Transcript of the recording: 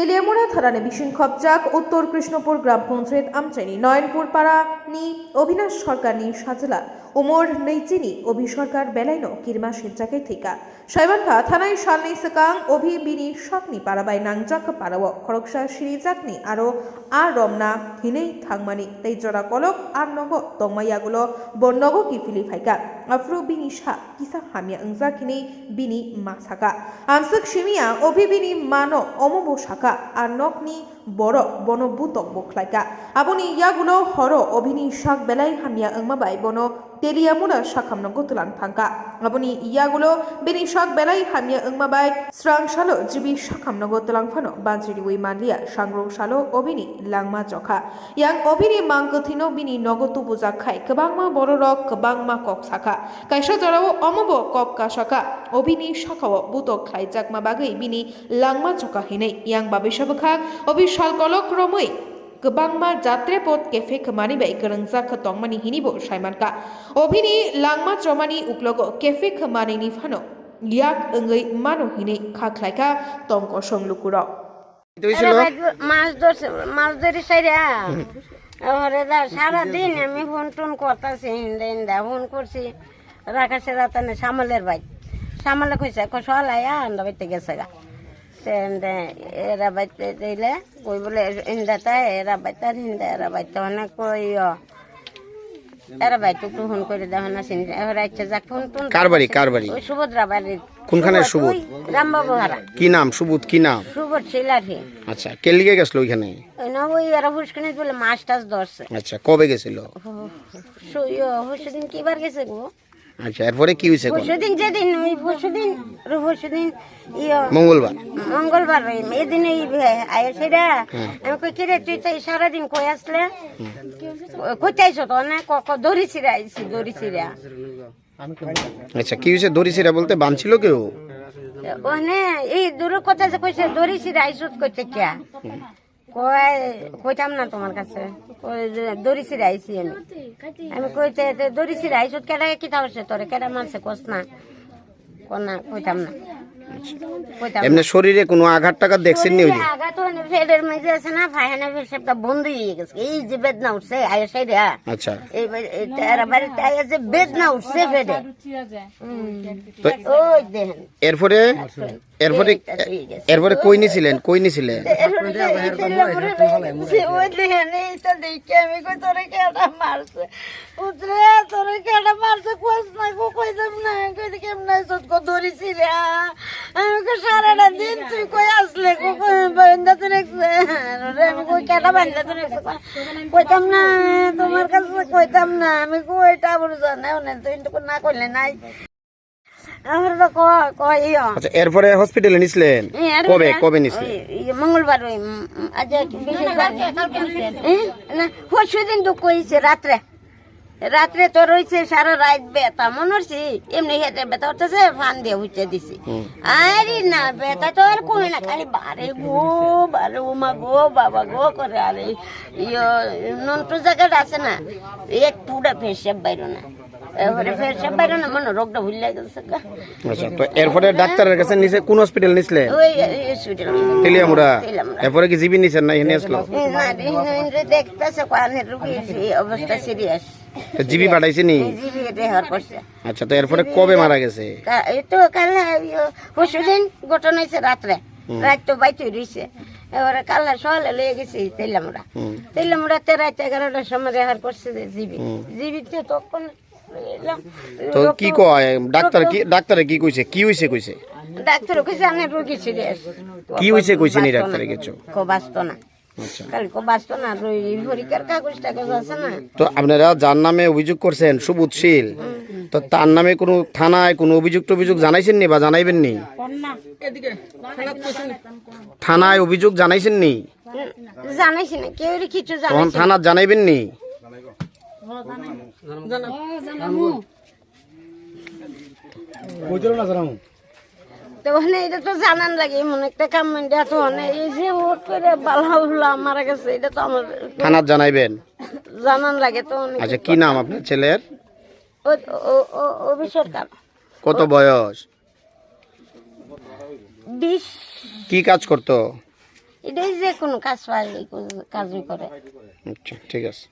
তেলিয়ামুড়া থানানে বিশৃঙ্খবজাক উত্তর কৃষ্ণপুর গ্রাম পঞ্চায়েত আমচাইনি নয়নপুর পাড়া নি অবিনাশ সরকার নি সাজলা উমর নেইচিনি অভি সরকার বেলাইনো কিরমা সিজ্জাকে থিকা সাইবানকা থানায় সালনি সেকাং অভি বিনি সকনি পারাবাই নাংজাক পারাও খড়কসা সিরিজাকনি আরো আর রমনা হিনেই থাংমানি তেজরা কলক আর নগ তংমাইয়াগুলো বন্নগ কি ফিলি ফাইকা আফ্রু বিনি সা কিসা হামিয়া ওংজাকিনি বিনি মাসাকা আমসক সিমিয়া অভি বিনি মানো অমব শাখা আর নকনি বড় বনবুতক বখলাইকা আবনি ইয়াগুলো হর অভিনি শাক বেলাই হামিয়া ওংমাবাই বন তেলিয়ামুড়া শাখামনগো তুলাং থাঙ্কা আবনি ইয়াগুলো বিনি শাক বেলাই হামিয়া ওংমাবাই স্রাংশালো জিবি শাখামনগো তুলাং ফানো বাঞ্জিরি উই মানলিয়া সাংগ্রং শালো অভিনি লাংমা জখা ইয়াং অভিনি মাংকথিনো বিনি নগতু বুজা খাই কবাংমা বড় রক কবাংমা কক শাখা কাইসা জরাও অমব কক কা শাখা অভিনি শাখাও বুতক খাই জাকমা বাগৈ বিনি লাংমা জখা হিনে ইয়াং বাবিসাবখা অবিশাল কলক রমৈ गोबांमा जात्रेपद केफे खमानिबाय गोरोंजाक तंमानि हिनिबो साइमानका अभिनि लांमा चमानि उक्लगो केफे खमानिनि फानो याक ओंगै मानो हिनै खाख्लायका तंक संलुकुर মাছ ধরে সাইরা সারা দিন আমি ফোন টোন করতেছি হিন্দা ফোন করছি রাখাছে রাতানে সামলের ভাই সামলে কইছে কসল আয়া আন্দা বাইতে গেছে গা এরা বাইতে দিলে কই বলে হিন্দাটা এরা বাইতার হিন্দা এরা বাইতে অনেক কই এরা বাইতে একটু ফোন করে দেওয়া না চিনি এরা ইচ্ছা যাক ফোন টোন কার বাড়ি ওই সুভদ্রা বাড়ির কোনখানে সুবোধ রামবাবু হারা কি নাম সুবোধ কি নাম সুবোধ শিলাঠি আচ্ছা কে লিগে গেছিল ওইখানে ওই এরা হুসকানি বলে মাছ টাছ ধরছে আচ্ছা কবে গেছিল পরশুদিন কিবার গেছে গো আচ্ছা এরপরে কি হইছে পরশুদিন যেদিন ওই পরশুদিন মঙ্গলবার এদিন আয়া সেটা আমি কই কিরে তুই তো সারাদিন কই আসলে কইতে আইছো তো না দড়ি ছিড়া আইছি দড়ি ছিড়া আচ্ছা কি হইছে দড়ি ছিড়া বলতে বানছিল কেউ ওনে এই দূর কথা যে কইছে দড়ি ছিড়া আইছো কইতে কিয়া কইতাম না তোমার কাছে দড়ি ছিড়া আইছি আমি কইতে দড়ি ছিড়া আইছো কেডা কি তাহলে তোরে কেডা মানছে কস না কোনা কইতাম না এমনি শরীরে কোনো আঘাত টাঘাত দেখছেন নি? আঘাত হয়নি, ফেডের মেঝে আছে না ফাইহানা পেশাবটা বন্ধ হয়ে গেছে। এই যে বেদনা উঠছে আয়া সাইডে আচ্ছা এই এরা বাড়িতে আয়া যে বেদনা উঠছে ফেডে ওই দেখেন এরপরে এরপরে এরপরে কই নিছিলেন ওই দেখেন এইটা দেখে আমি কই তোরে কেডা মারছে উতরে তোরে কেডা মারছে কোস না কইতাম না কই কেমনে সত কো ধরিছি রে আমি কই সারাটা দিন তুই কই আসলে কই বান্দা তুই রে আমি কই কেডা বান্দা তুই কইতাম না তোমার কাছে কইতাম না আমি কইটা বড় জানা না তুই তো না কইলে নাই আমার তো কই আচ্ছা এরপরে হসপিটালে নিছিলেন কবে কবে নিছিলেন? মঙ্গলবার ওই আজ না পরশুদিন তো কইছে রাত্রে রাত্রে তো রয়েছে সারা রাত বেতা মনে হচ্ছে এমনি হেঁটে বেতা উঠতেছে ফান দিয়ে উঠে দিছি আরে না বেতা তো আর কমে না খালি বারে ও মা গো বাবা গো করে আরে নন্টু জায়গাটা আছে না এক পুরা ফেসে বাইর না এবারে ফেসে বাইর না মনে রোগটা ভুলে গেছে। আচ্ছা তো এরপরে ডাক্তারের কাছে নিছে কোন হসপিটাল নিছিলেন? ওই হসপিটাল তেলিয়ামুড়া। এরপরে কি জিবি নিছেন না এনে আসলো? না দেখতেছে কানের রোগী অবস্থা সিরিয়াস জিবি পাঠাইছে নি? জিবি রেহার করছে। আচ্ছা তো এরপরে কবে মারা গেছে? এই তো কাল পরশুদিন ঘটনা হয়েছে রাত্রে রাত তো বাইতে রয়েছে এবারে কাল সকালে লয়ে গেছি তেলামুড়াতে রাত 11টার সময় রেহার করছে জিবি জিবিতে তখন তো কি কয় ডাক্তারে কি কইছে কি হইছে কইছে? ডাক্তার কইছে আমি রোগী সিরিয়াস কি হইছে কইছে নি ডাক্তারে কিছু? কো বাস্ত না আচ্ছা কাল কো বাস্ত না পরীক্ষার কাগজ টাগজ আছে না। তো আপনারা যার নামে অভিযোগ করছেন সুবোধ শীল তো তার নামে কোনো থানায় কোনো অভিযোগ জানাইছেন নি বা জানাইবেন নি? থানায় অভিযোগ জানাইছেন নি? জানাইছি না কেউ কিছু তখন থানা জানাইবেন নি? তখন এটা তো জানান লাগে এমন একটা কাম তো এই যে ভোট করে বালা মারা গেছে এটা তো আমার থানা জানাইবেন জানান লাগে তো। আচ্ছা কি নাম আপনার ছেলের? অভিসরকার। কত বয়স? 20। কি কাজ করতো? এটাই যে কোনো কাজ পায় এই কাজই করে। আচ্ছা ঠিক আছে।